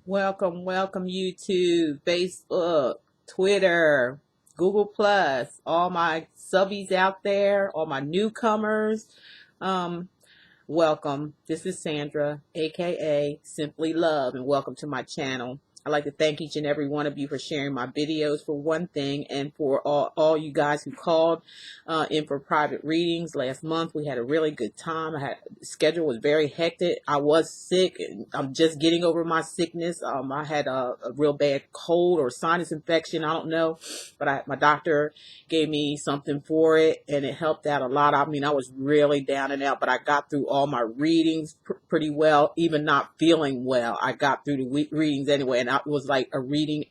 Welcome, welcome YouTube, Facebook, Twitter, Google Plus, all my subbies out there, all my newcomers. Um, Welcome. This is Sandra, aka Simply Love, and welcome to my channel. I'd like to thank each and every one of you for sharing my videos for one thing, and for all you guys who called in for private readings last month. We had a really good time. The schedule was very hectic. I was sick, and I'm just getting over my sickness. I had a real bad cold or sinus infection. I don't know, but my doctor gave me something for it, and it helped out a lot. I mean, I was really down and out, but I got through all my readings pretty well. Even not feeling well, I got through the readings anyway, and it was like a reading,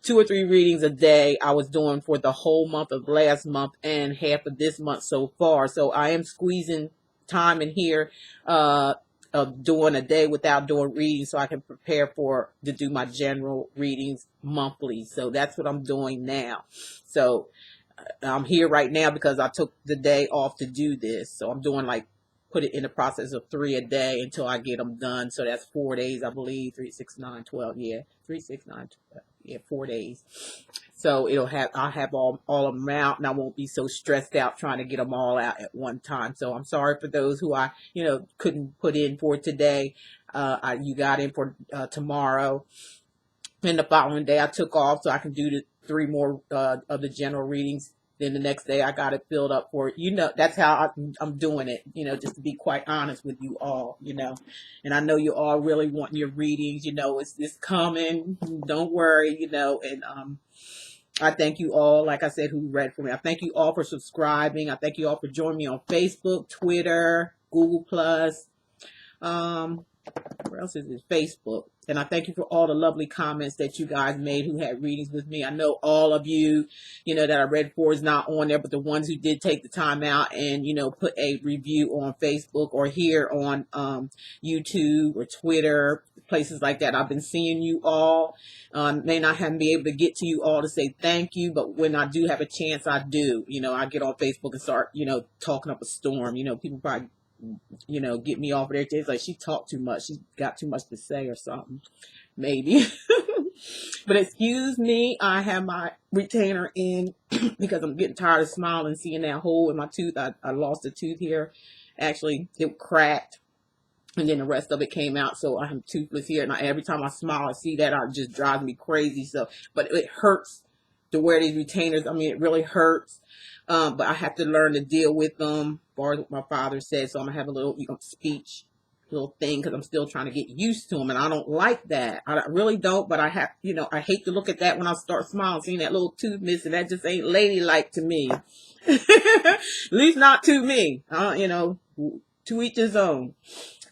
2 or 3 readings a day I was doing for the whole month of last month and half of this month so far. So I am squeezing time in here of doing a day without doing readings, so I can prepare to do my general readings monthly. So that's what I'm doing now. So I'm here right now because I took the day off to do this. So I'm doing put it in the process of 3 a day until I get them done. So that's 4 days, I believe. 3, 6, 9, 12. Yeah. 3, 6, 9, 12. Yeah, 4 days. So I'll have all of them out, and I won't be so stressed out trying to get them all out at one time. So I'm sorry for those who I, couldn't put in for today. You got in for tomorrow. And the following day I took off so I can do the 3 more of the general readings. Then the next day I got it filled up for it. That's how I'm doing it, just to be quite honest with you all, And I know you all really want your readings, it's coming. Don't worry, and I thank you all, like I said, who read for me. I thank you all for subscribing. I thank you all for joining me on Facebook, Twitter, Google Plus. Where else is it? Facebook. And I thank you for all the lovely comments that you guys made who had readings with me. I know all of you, that I read for is not on there, but the ones who did take the time out and, put a review on Facebook or here on YouTube or Twitter, places like that. I've been seeing you all. May not have been able to get to you all to say thank you, but when I do have a chance, I do. I get on Facebook and start, talking up a storm. People probably get me off of there. It's like she talked too much. She's got too much to say or something. Maybe. But excuse me, I have my retainer in because I'm getting tired of smiling, seeing that hole in my tooth. I lost a tooth here. Actually, it cracked. And then the rest of it came out, so I'm toothless here. And every time I smile, I see that. It just drives me crazy. So, but it hurts to wear these retainers. I mean, it really hurts. But I have to learn to deal with them, or what my father said. So I'm gonna have a little speech, little thing, because I'm still trying to get used to them, and I don't like that. I really don't. But I have, I hate to look at that when I start smiling, seeing that little tooth missing. That just ain't ladylike to me. At least not to me. To each his own.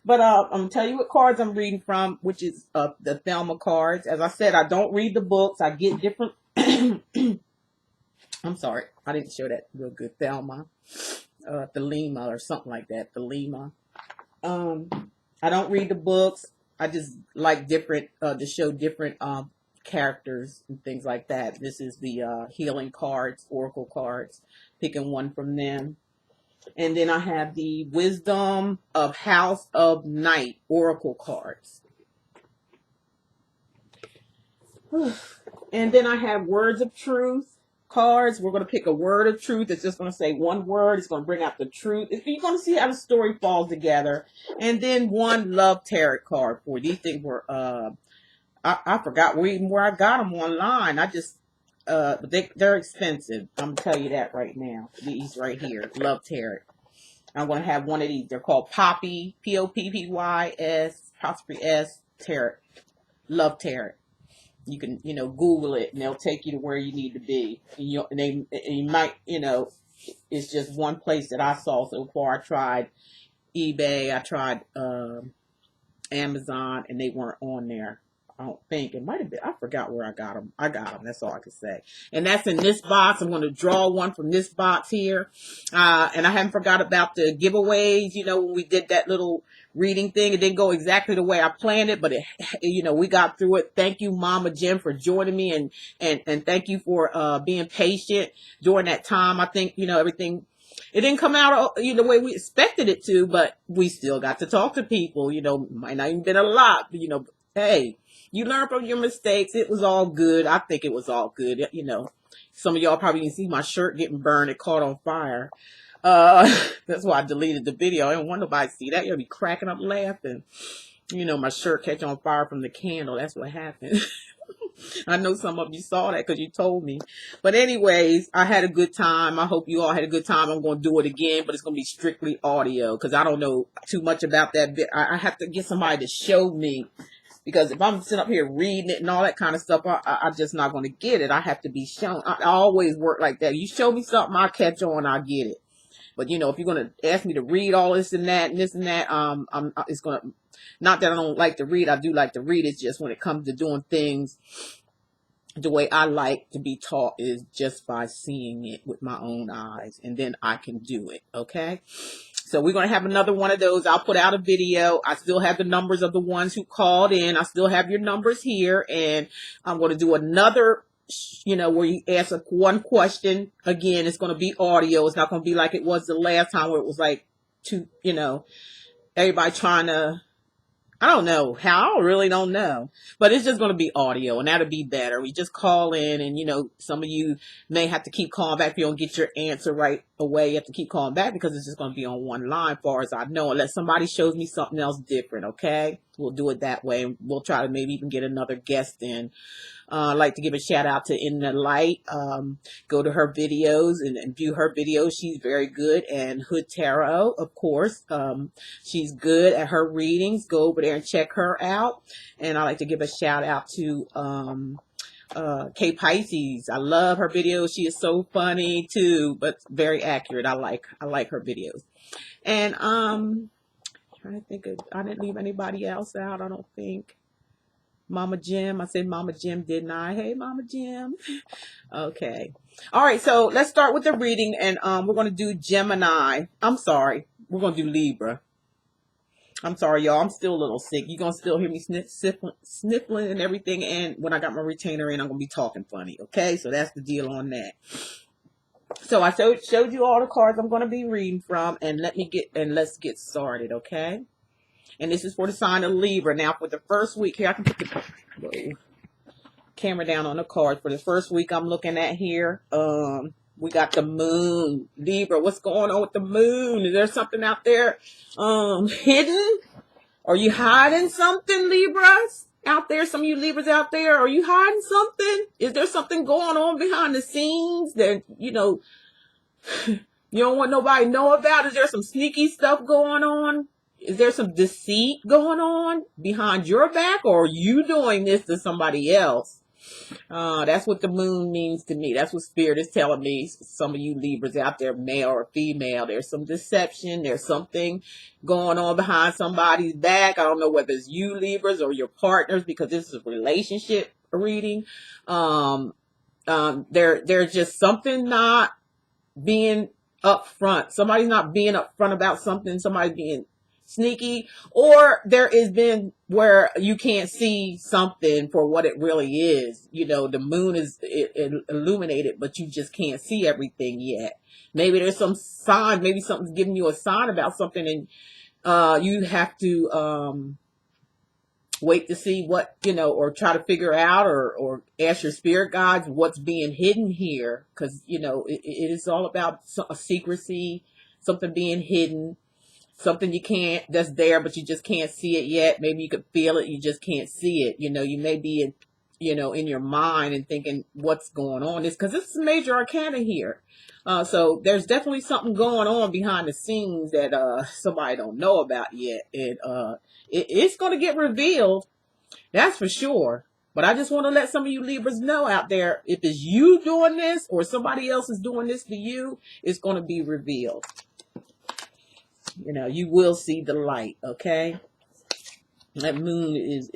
But I'm going to tell you what cards I'm reading from, which is the Thelma cards. As I said, I don't read the books. I get different... I'm sorry. I didn't show that real good. Thelma. Thelema or something like that. Thelema. I don't read the books. I just like different... to show different characters and things like that. This is the healing cards, oracle cards. Picking one from them. And then I have the Wisdom of House of Night oracle cards. And then I have Words of Truth cards. We're going to pick a word of truth. It's just going to say one word. It's going to bring out the truth. You're going to see how the story falls together. And then one Love Tarot card for these things were, I forgot where I got them online. But they're expensive. I'm going to tell you that right now. These right here, Love Tarot. I'm going to have one of these. They're called Poppy, Poppys, apostrophe S, Tarot. Love Tarot. You can, Google it, and they'll take you to where you need to be. And you might, it's just one place that I saw so far. I tried eBay, I tried Amazon, and they weren't on there. I don't think. It might have been. I forgot where I got them. I got them. That's all I can say. And that's in this box. I'm going to draw one from this box here. And I haven't forgot about the giveaways. When we did that little reading thing, it didn't go exactly the way I planned it, but we got through it. Thank you, Mama Jim, for joining me, and thank you for being patient during that time. I think everything. It didn't come out the way we expected it to, but we still got to talk to people. Might not even been a lot, hey, you learn from your mistakes. It was all good. I think it was all good. You know, some of y'all probably didn't see my shirt getting burned. It caught on fire. That's why I deleted the video. I didn't want nobody to see that. You'll be cracking up laughing. You know, my shirt catch on fire from the candle. That's what happened. I know some of you saw that because you told me. But anyways, I had a good time. I hope you all had a good time. I'm going to do it again, but it's going to be strictly audio because I don't know too much about that bit. I have to get somebody to show me, because if I'm sitting up here reading it and all that kind of stuff, I'm just not going to get it. I have to be shown. I always work like that. You show me something, I'll catch on, I'll get it. But, you know, if you're going to ask me to read all this and that and this and that, it's going to, not that I don't like to read. I do like to read. It's just when it comes to doing things, the way I like to be taught is just by seeing it with my own eyes, and then I can do it. Okay. So we're going to have another one of those. I'll put out a video. I still have the numbers of the ones who called in. I still have your numbers here, and I'm going to do another, you know, where you answer one question. Again, it's going to be audio. It's not going to be like it was the last time where it was like two, you know, everybody trying to, I don't know how, I really don't know, but it's just going to be audio, and that'll be better. We just call in, and, you know, some of you may have to keep calling back if you don't get your answer right away. You have to keep calling back because it's just going to be on one line, far as I know, unless somebody shows me something else different. Okay. We'll do it that way. And we'll try to maybe even get another guest in. I'd like to give a shout out to In the Light. Go to her videos and view her videos. She's very good. And Hood Tarot, of course. She's good at her readings. Go over there and check her out. And I'd like to give a shout out to SKYPE Pisces. I love her videos. She is so funny too, but very accurate. I like her videos. And trying to think of, I didn't leave anybody else out, I don't think. Mama Jim. I said Mama Jim, didn't I? Hey, Mama Jim. Okay. All right. So let's start with the reading, and we're going to do Gemini. I'm sorry. We're going to do Libra. I'm sorry, y'all. I'm still a little sick. You're going to still hear me sniffling and everything. And when I got my retainer in, I'm going to be talking funny. Okay. So that's the deal on that. So I showed you all the cards I'm going to be reading from, and let's get started. Okay. And this is for the sign of Libra. Now, for the first week, here I can put the camera down on the card. For the first week I'm looking at here, we got the moon. Libra, what's going on with the moon? Is there something out there hidden? Are you hiding something, Libras? Out there, some of you Libras out there, are you hiding something? Is there something going on behind the scenes that, you know, you don't want nobody to know about? Is there some sneaky stuff going on? Is there some deceit going on behind your back, or are you doing this to somebody else? That's what the moon means to me. That's what Spirit is telling me. Some of you Libras out there, male or female, there's some deception. There's something going on behind somebody's back. I don't know whether it's you Libras or your partners, because this is a relationship reading. There's just something not being upfront. Somebody's not being upfront about something. Somebody being sneaky, or there has been where you can't see something for what it really is. You know, the moon is illuminated, but you just can't see everything yet. Maybe there's some sign, maybe something's giving you a sign about something, and you have to wait to see what, you know, or try to figure out, or ask your spirit guides what's being hidden here, because, you know, it is all about a secrecy, something being hidden. Something you can't, that's there, but you just can't see it yet. Maybe you could feel it, you just can't see it. You know, you may be in, you know, in your mind and thinking what's going on. It's because this is major arcana here. So there's definitely something going on behind the scenes that somebody don't know about yet. And it's going to get revealed. That's for sure. But I just want to let some of you Libras know out there, if it's you doing this or somebody else is doing this to you, it's going to be revealed. You know, you will see the light, okay? That moon is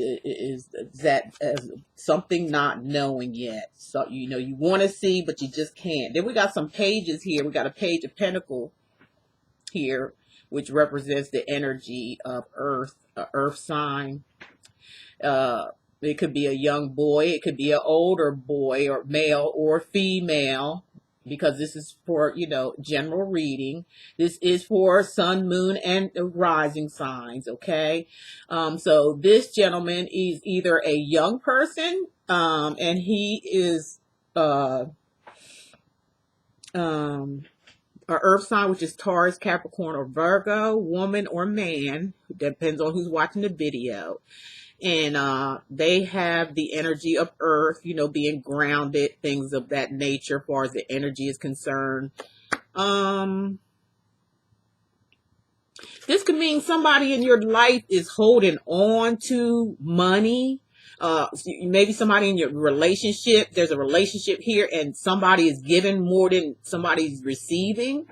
that as something not knowing yet. So, you know, you want to see, but you just can't. Then we got some pages here. We got a page of Pentacle here, which represents the energy of Earth, a Earth sign. It could be a young boy. It could be an older boy, or male or female. because this is for, general reading. This is for sun, moon, and rising signs, okay? So this gentleman is either a young person, and he is um, a earth sign, which is Taurus, Capricorn, or Virgo, woman or man, depends on who's watching the video. And they have the energy of earth, being grounded, things of that nature, as far as the energy is concerned. This could mean somebody in your life is holding on to money. Maybe somebody in your relationship, there's a relationship here and somebody is giving more than somebody's receiving.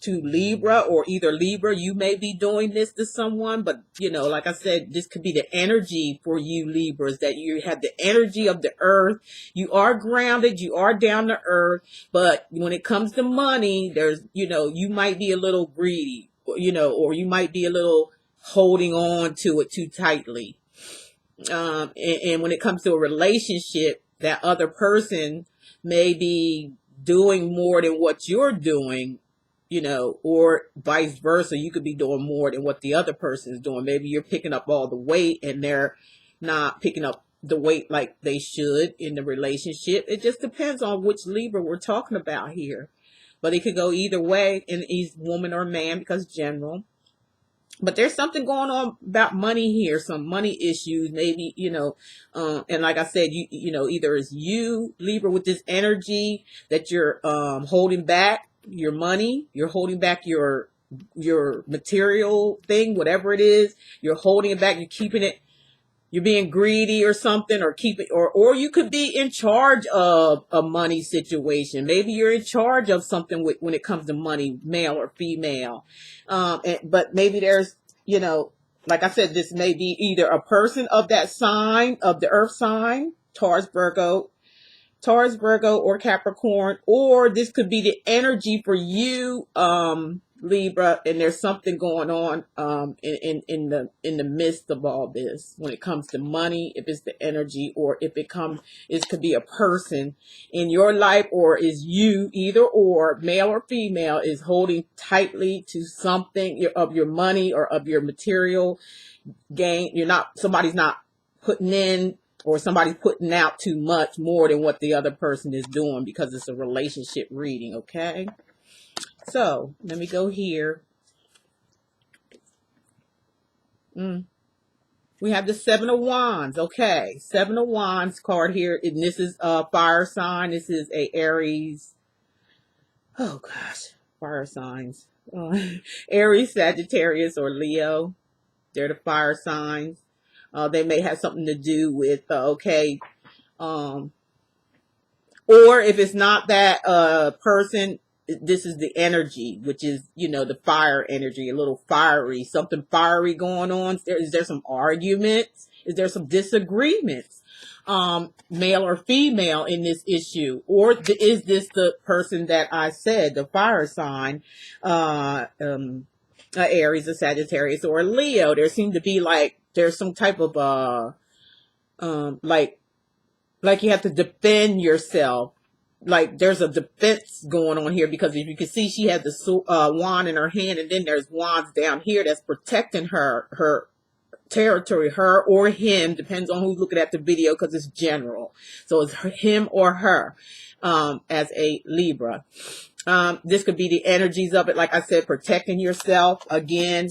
To Libra, or either Libra, you may be doing this to someone, but like I said, this could be the energy for you Libras, that you have the energy of the earth. You are grounded, you are down to earth, but when it comes to money, there's, you might be a little greedy, or you might be a little holding on to it too tightly. And when it comes to a relationship, that other person may be doing more than what you're doing, or vice versa. You could be doing more than what the other person is doing. Maybe you're picking up all the weight and they're not picking up the weight like they should in the relationship. It just depends on which Libra we're talking about here. But it could go either way, in either woman or man, because general. But there's something going on about money here, some money issues, maybe, and like I said, either it's you, Libra, with this energy that you're holding back your money, you're holding back your material thing, whatever it is, you're holding it back, you're keeping it, you're being greedy or something, or keep it, or you could be in charge of a money situation. Maybe you're in charge of something when it comes to money, male or female. But maybe there's, like I said, this may be either a person of that sign, of the earth sign, Taurus, Virgo, or Capricorn, or this could be the energy for you, Libra, and there's something going on in the midst of all this when it comes to money, if it's the energy, or if it could be a person in your life, or is you, either or, male or female, is holding tightly to something of your money or of your material gain. Somebody's not putting in, or somebody's putting out too much, more than what the other person is doing, because it's a relationship reading, okay? So, let me go here. We have the Seven of Wands, okay? Seven of Wands card here, and this is a fire sign. This is a Aries. Oh, gosh. Fire signs. Aries, Sagittarius, or Leo. They're the fire signs. They may have something to do with, or if it's not that person, this is the energy, which is, the fire energy, a little fiery, something fiery going on. Is there some arguments? Is there some disagreements, male or female, in this issue? Or is this the person that I said, the fire sign, Aries, a Sagittarius, or a Leo? There seems to be there's some type of like you have to defend yourself. Like there's a defense going on here, because if you can see, she had the wand in her hand, and then there's wands down here that's protecting her territory, her or him, depends on who's looking at the video, because it's general. So it's him or her, as a Libra. This could be the energies of it, like I said, protecting yourself again,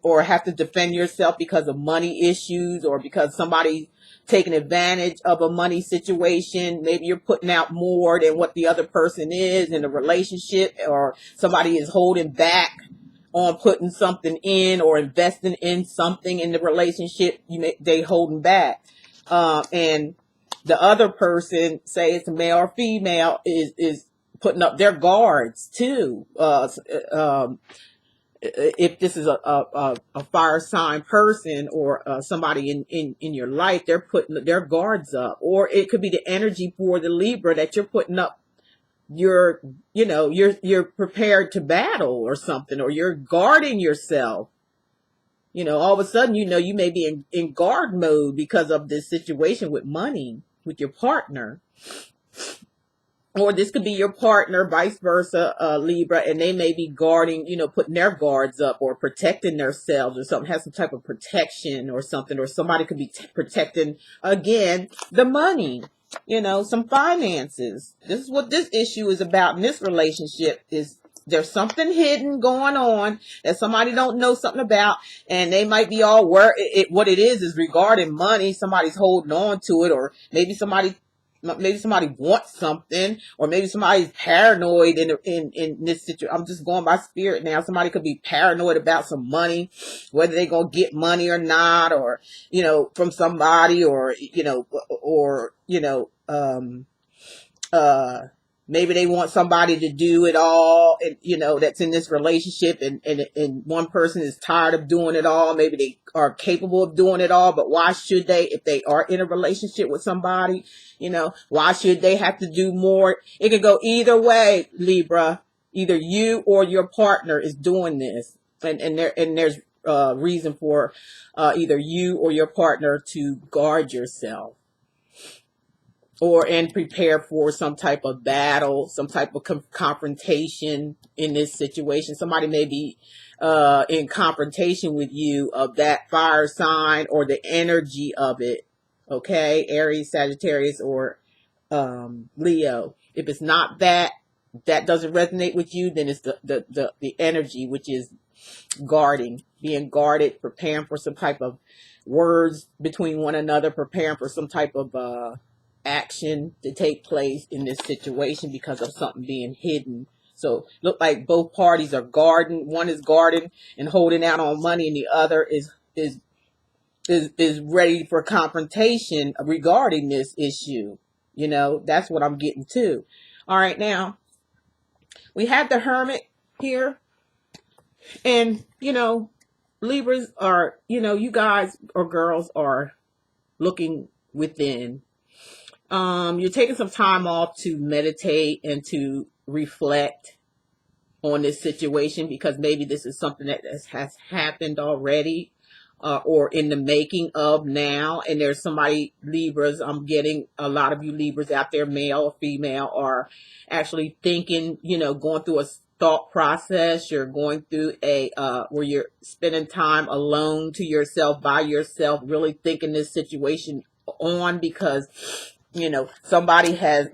or have to defend yourself because of money issues, or because somebody taking advantage of a money situation. Maybe you're putting out more than what the other person is in a relationship, or somebody is holding back on putting something in or investing in something in the relationship. They holding back, and the other person, say it's a male or female, is putting up their guards too. If this is a fire sign person, or somebody in your life, they're putting their guards up. Or it could be the energy for the Libra, that you're putting up you're prepared to battle or something, or you're guarding yourself. All of a sudden, you may be in guard mode because of this situation with money. with your partner, or this could be your partner, vice versa, Libra, and they may be guarding, putting their guards up or protecting themselves or something, has some type of protection or something, or somebody could be protecting, again, the money, some finances. This is what this issue is about in this relationship. Is there's something hidden going on that somebody don't know something about, and they might be all worried. What it is regarding money. Somebody's holding on to it, or maybe somebody wants something, or maybe somebody's paranoid in this situation. I'm just going by spirit now. Somebody could be paranoid about some money, whether they're going to get money or not, or, from somebody, or, maybe they want somebody to do it all, and that's in this relationship, and one person is tired of doing it all. Maybe they are capable of doing it all, but why should they, if they are in a relationship with somebody, why should they have to do more? It could go either way, Libra. Either you or your partner is doing this, and there's reason for either you or your partner to guard yourself, and prepare for some type of battle, some type of confrontation in this situation. Somebody may be in confrontation with you of that fire sign or the energy of it. Okay, Aries, Sagittarius, or Leo. If it's not that doesn't resonate with you, then it's the energy, which is guarding, being guarded, preparing for some type of words between one another, preparing for some type of action to take place in this situation because of something being hidden. So look like both parties are guarding. One is guarding and holding out on money, and the other is ready for confrontation regarding this issue. That's what I'm getting to. All right, now we have the Hermit here, and Libras are, you guys or girls are looking within. You're taking some time off to meditate and to reflect on this situation, because maybe this is something that has happened already, or in the making of now. And there's somebody, Libras, I'm getting a lot of you Libras out there, male or female, are actually thinking, going through a thought process. You're going through where you're spending time alone to yourself, by yourself, really thinking this situation on, because somebody has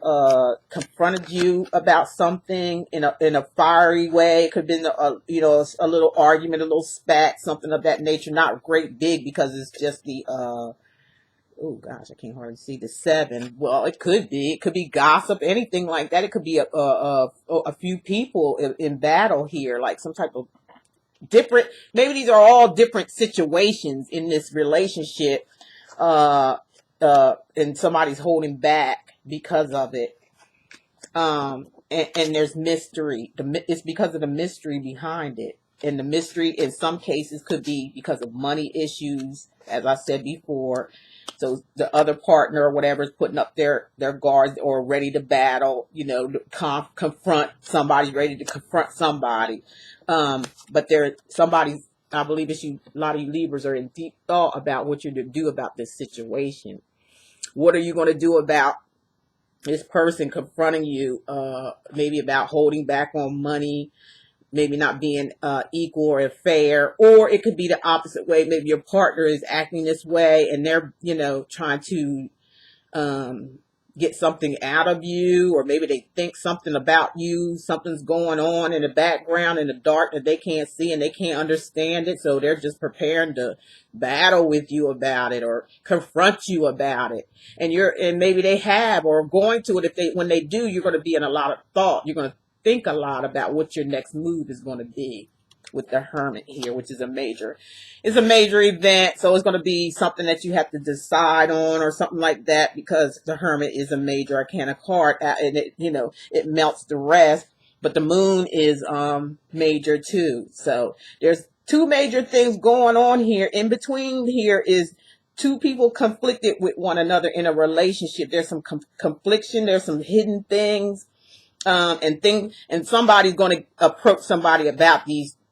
confronted you about something in a fiery way. It could have been a little argument, a little spat, something of that nature. Not great big, because it's just the oh gosh, I can't hardly see the 7. Well, it could be gossip, anything like that. It could be a few people in battle here, like some type of different. Maybe these are all different situations in this relationship. And somebody's holding back because of it. And there's mystery. It's because of the mystery behind it. And the mystery in some cases could be because of money issues, as I said before. So the other partner or whatever is putting up their guards, or ready to battle, to confront somebody, ready to confront somebody. But somebody's, I believe it's you, a lot of you Libras are in deep thought about what you're to do about this situation. What are you going to do about this person confronting you, maybe about holding back on money, maybe not being equal or fair, or it could be the opposite way. Maybe your partner is acting this way, and they're, trying to get something out of you, or maybe they think something about you, something's going on in the background, in the dark, that they can't see and they can't understand it. So they're just preparing to battle with you about it, or confront you about it. And maybe they have, or going to it. When they do, you're going to be in a lot of thought. You're going to think a lot about what your next move is going to be, with the Hermit here, which is a major event. So it's going to be something that you have to decide on, or something like that, because the Hermit is a major arcana card, and it melts the rest. But the Moon is major too. So there's 2 major things going on here. In between here is 2 people conflicted with one another in a relationship. There's some confliction. There's some hidden things. And somebody's going to approach somebody about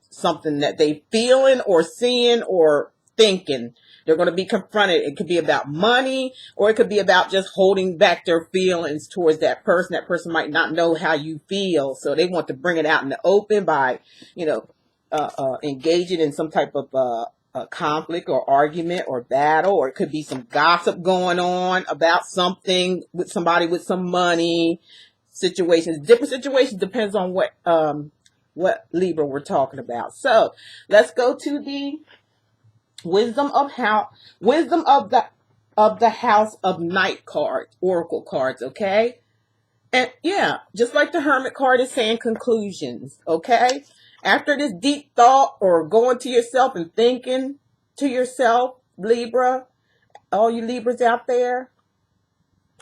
something that they feeling or seeing or thinking. They're going to be confronted. It could be about money, or it could be about just holding back their feelings towards that person. That person might not know how you feel, so they want to bring it out in the open by, you know, engaging in some type of conflict or argument or battle, or it could be some gossip going on about something with somebody with some money. Different situations, depends on what Libra we're talking about. So let's go to the wisdom of the House of Night cards, oracle cards. Okay. And yeah, just like the Hermit card is saying, conclusions. Okay. After this deep thought or going to yourself and thinking to yourself, Libra, all you Libras out there,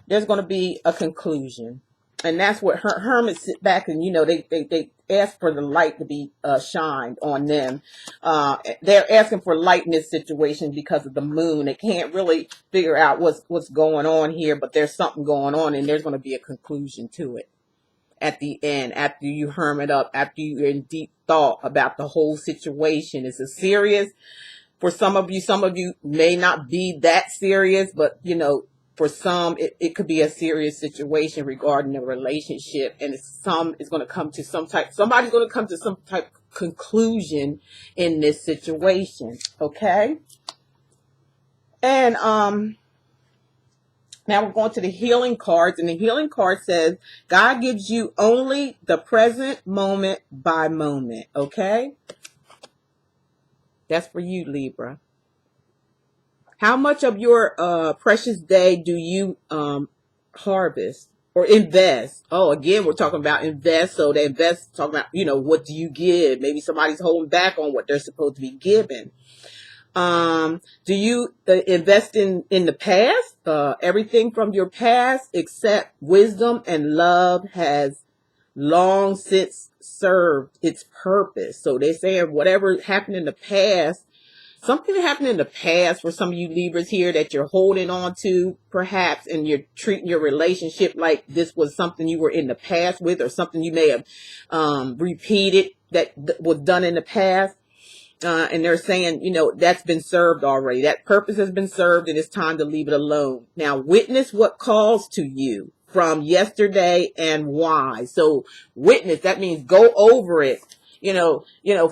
there's going to be a conclusion. And that's what hermits sit back and, you know, they ask for the light to be shined on them. They're asking for light in this situation because of the moon. They can't really figure out what's going on here, but there's something going on, and there's going to be a conclusion to it at the end, after you hermit up, after you're in deep thought about the whole situation. It's a serious, for some of you may not be that serious, but you know, for some, it could be a serious situation regarding a relationship, and somebody's going to come to some type of conclusion in this situation. Okay. And now we're going to the healing cards, and the healing card says God gives you only the present moment by moment. Okay. That's for you, Libra. How much of your precious day do you harvest or invest? Oh, again, we're talking about invest. So they invest, talking about, you know, what do you give? Maybe somebody's holding back on what they're supposed to be given. Do you invest in the past? Everything from your past except wisdom and love has long since served its purpose. So they're saying whatever happened in the past, something that happened in the past for some of you Libras here that you're holding on to, perhaps, and you're treating your relationship like this was something you were in the past with, or something you may have repeated that was done in the past. And they're saying, you know, that's been served already. That purpose has been served, and it's time to leave it alone. Now, witness what calls to you from yesterday and why. So witness, that means go over it. You know,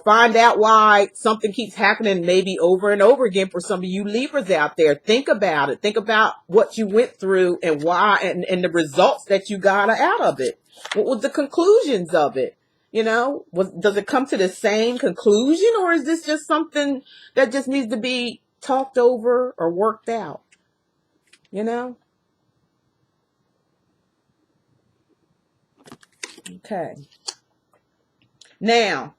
find out why something keeps happening maybe over and over again for some of you Libras out there. Think about it. Think about what you went through and why, and the results that you got out of it. What was the conclusions of it? You know, does it come to the same conclusion, or is this just something that just needs to be talked over or worked out? You know? Okay. Now,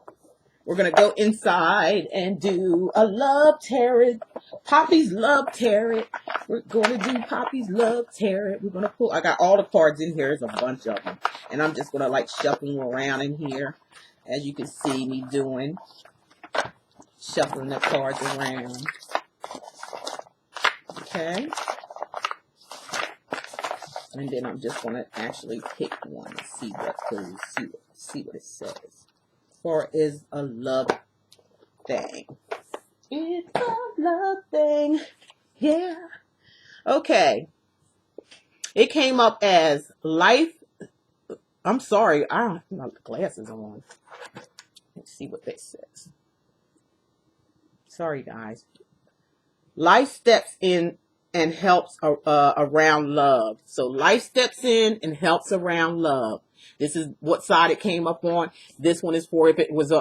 we're going to go inside and do a love tarot. Poppy's love tarot. We're going to do Poppy's love tarot. We're going to pull, I got all the cards in here. There's a bunch of them. And I'm just going to like shuffle them around in here. As you can see me doing. Shuffling the cards around. Okay. And then I'm just going to actually pick one and see what goes, see what it says. For is a love thing. It's a love thing. Yeah. Okay. It came up as life. I'm sorry. I don't have my glasses on. Let's see what this says. Sorry, guys. Life steps in and helps around love. So life steps in and helps around love. This is what side it came up on. This one is for if it was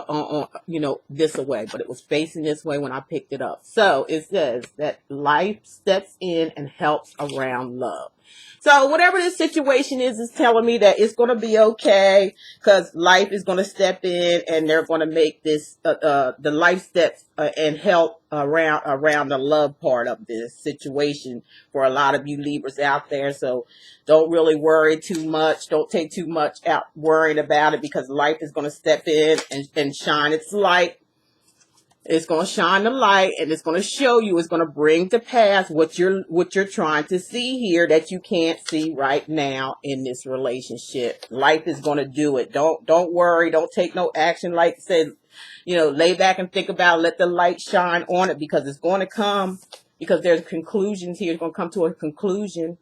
you know, this away, but it was facing this way when I picked it up. So it says that life steps in and helps around love. So whatever this situation is telling me that it's going to be okay, because life is going to step in and they're going to make this the life steps and help around the love part of this situation for a lot of you Libras out there. So don't really worry too much. Don't take too much out worrying about it, because life is going to step in and shine its light. It's going to shine the light, and it's going to show you, it's going to bring to pass what you're trying to see here that you can't see right now in this relationship. Life is going to do it. Don't worry. Don't take no action. Like I said, lay back and think about it. Let the light shine on it, because it's going to come, because there's conclusions here. It's going to come to a conclusion.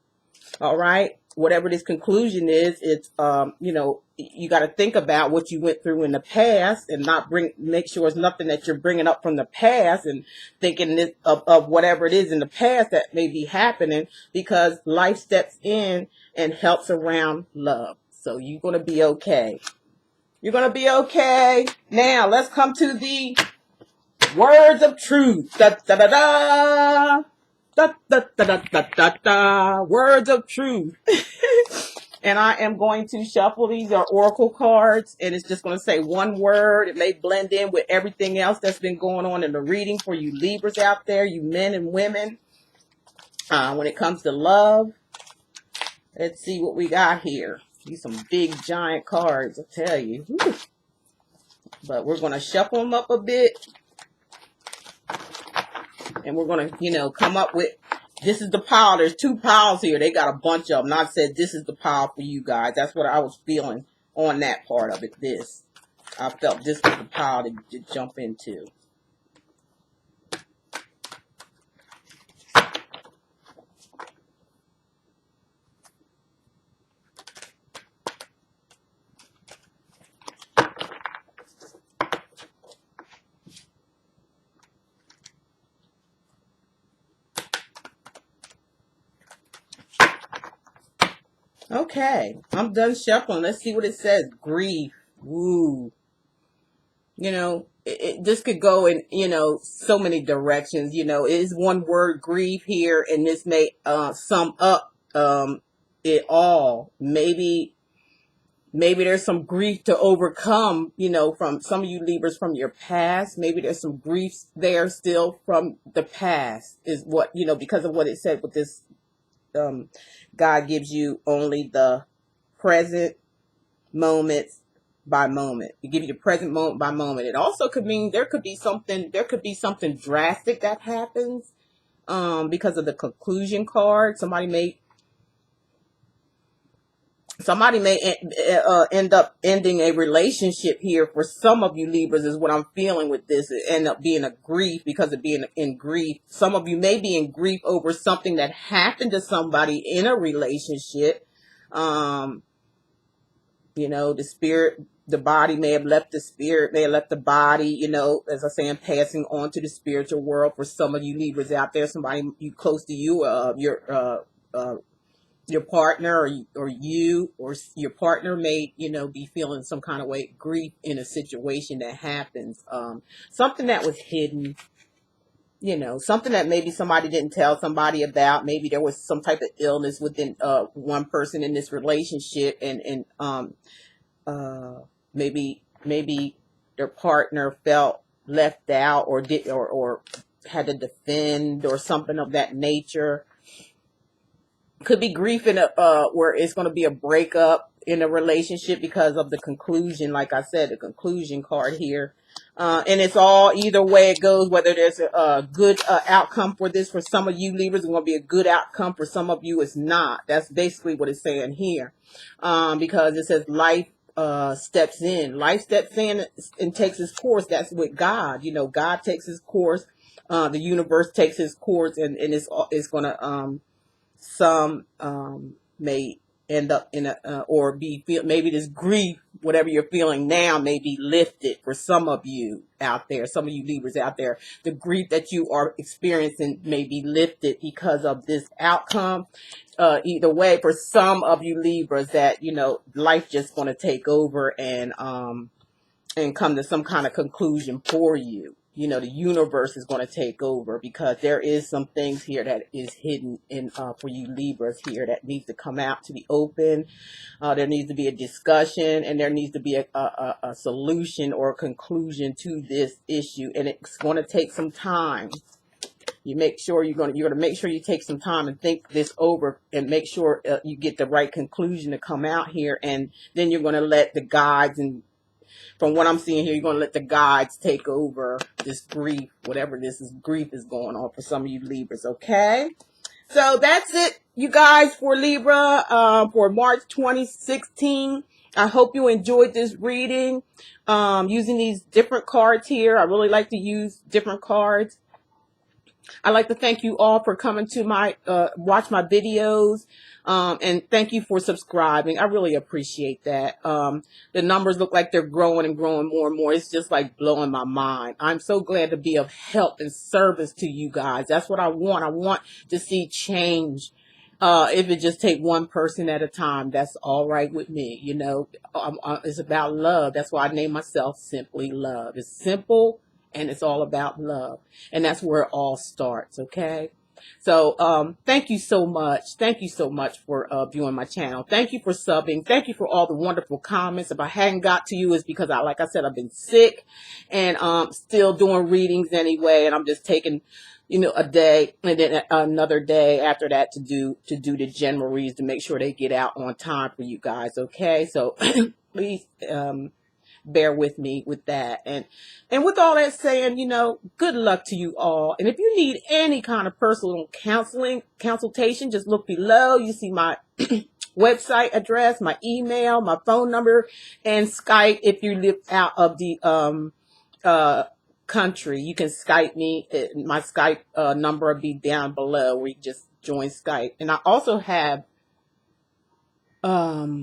All right. Whatever this conclusion is, it's, you got to think about what you went through in the past, and make sure it's nothing that you're bringing up from the past and thinking of whatever it is in the past that may be happening, because life steps in and helps around love. So you're going to be okay. You're going to be okay. Now let's come to the words of truth. Da, da, da, da. Da, da, da, da, da, da, da. Words of truth. And I am going to shuffle. These are oracle cards, and it's just going to say one word. It may blend in with everything else that's been going on in the reading for you Libras out there, you men and women. When it comes to love, let's see what we got here. These some big giant cards, I tell you. Whew. But we're going to shuffle them up a bit, and we're going to, come up with, this is the pile. There's two piles here. They got a bunch of them. And I said, this is the pile for you guys. That's what I was feeling on that part of it. I felt this was the pile to jump into. Okay, I'm done shuffling. Let's see what it says. Grief. Woo. This could go in, so many directions. It is one word, grief, here, and this may sum up it all. Maybe there's some grief to overcome, from some of you Libras from your past. Maybe there's some griefs there still from the past, is what, because of what it said with this. God gives you only the present moments by moment. He gives you the present moment by moment. It also could mean there could be something drastic that happens because of the conclusion card. Somebody may end up ending a relationship here. For some of you Libras is what I'm feeling with this. It end up being a grief because of being in grief. Some of you may be in grief over something that happened to somebody in a relationship. The spirit, the body may have left the spirit, may have left the body, as I say, and passing on to the spiritual world. For some of you Libras out there, somebody you close to you, your partner or your partner may, be feeling some kind of way, grief in a situation that happens. Something that was hidden, something that maybe somebody didn't tell somebody about. Maybe there was some type of illness within one person in this relationship, and maybe their partner felt left out or had to defend or something of that nature. Could be grief in where it's going to be a breakup in a relationship because of the conclusion. Like I said, the conclusion card here. And it's all, either way it goes, whether there's a good outcome for this. For some of you Libras, it's going to be a good outcome. For some of you, it's not. That's basically what it's saying here. Because it says life steps in. Life steps in and takes its course. That's with God. God takes his course. The universe takes its course, and it's going to... Some may end up in maybe this grief, whatever you're feeling now, may be lifted for some of you out there. Some of you Libras out there, the grief that you are experiencing may be lifted because of this outcome. Either way, for some of you Libras, that life just going to take over and come to some kind of conclusion for you. The universe is going to take over, because there is some things here that is hidden in for you Libras here that needs to come out to the open. There needs to be a discussion, and there needs to be a solution or a conclusion to this issue, and it's going to take some time. You're going to make sure you take some time and think this over, and make sure you get the right conclusion to come out here, and then you're going to let the guides, and from what I'm seeing here, you're going to let the guides take over this grief, whatever grief is going on for some of you Libras, okay? So that's it, you guys, for Libra, for March 2016. I hope you enjoyed this reading, using these different cards here. I really like to use different cards. I'd like to thank you all for coming to my watch my videos, and thank you for subscribing. I really appreciate that. The numbers look like they're growing and growing more and more. It's just like blowing my mind. I'm so glad to be of help and service to you guys. That's what I want. I want to see change. If it just take one person at a time, that's all right with me. You know, it's about love. That's why I named myself Simply Love. It's simple and it's all about love. And that's where it all starts. Okay. So, thank you so much. Thank you so much for viewing my channel. Thank you for subbing. Thank you for all the wonderful comments. If I hadn't got to you, it's because like I said, I've been sick and still doing readings anyway. And I'm just taking, you know, a day and then another day after that to do the general reads to make sure they get out on time for you guys. Okay. So please, bear with me with that. And with all that saying, you know, good luck to you all. And if you need any kind of personal consultation, just look below. You see my website address, my email, my phone number, and Skype. If you live out of the country, you can Skype me. My Skype number will be down below where you just join Skype. And I also have yeah,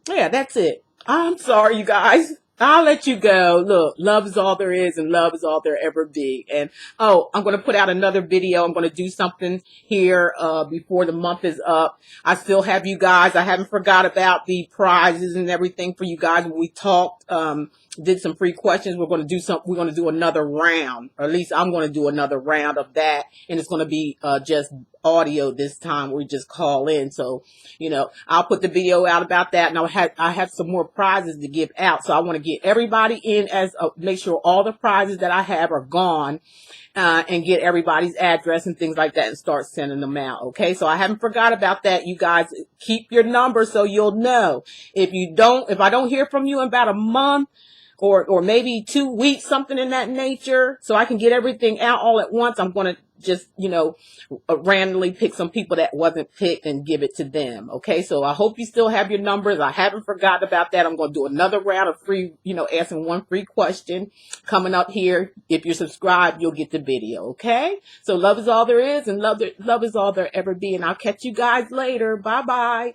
that's it. I'm sorry, you guys. I'll let you go. Look, love is all there is and love is all there ever be. And, oh, I'm going to put out another video. I'm going to do something here before the month is up. I still have you guys. I haven't forgot about the prizes and everything for you guys. When we talked, did some free questions. We're going to do another round, or at least I'm going to do another round of that. And it's going to be just audio this time. We just call in. So, you know, I'll put the video out about that, and I have some more prizes to give out. So I want to get everybody in make sure all the prizes that I have are gone, and get everybody's address and things like that and start sending them out. Okay. So I haven't forgot about that. You guys keep your number so you'll know. If I don't hear from you in about a month, or maybe 2 weeks, something in that nature, so I can get everything out all at once, I'm going to just, you know, randomly pick some people that wasn't picked and give it to them. Okay. So I hope you still have your numbers. I haven't forgotten about that. I'm going to do another round of free, you know, asking one free question coming up here. If you're subscribed, you'll get the video. Okay. So love is all there is and love is all there ever be. And I'll catch you guys later. Bye bye.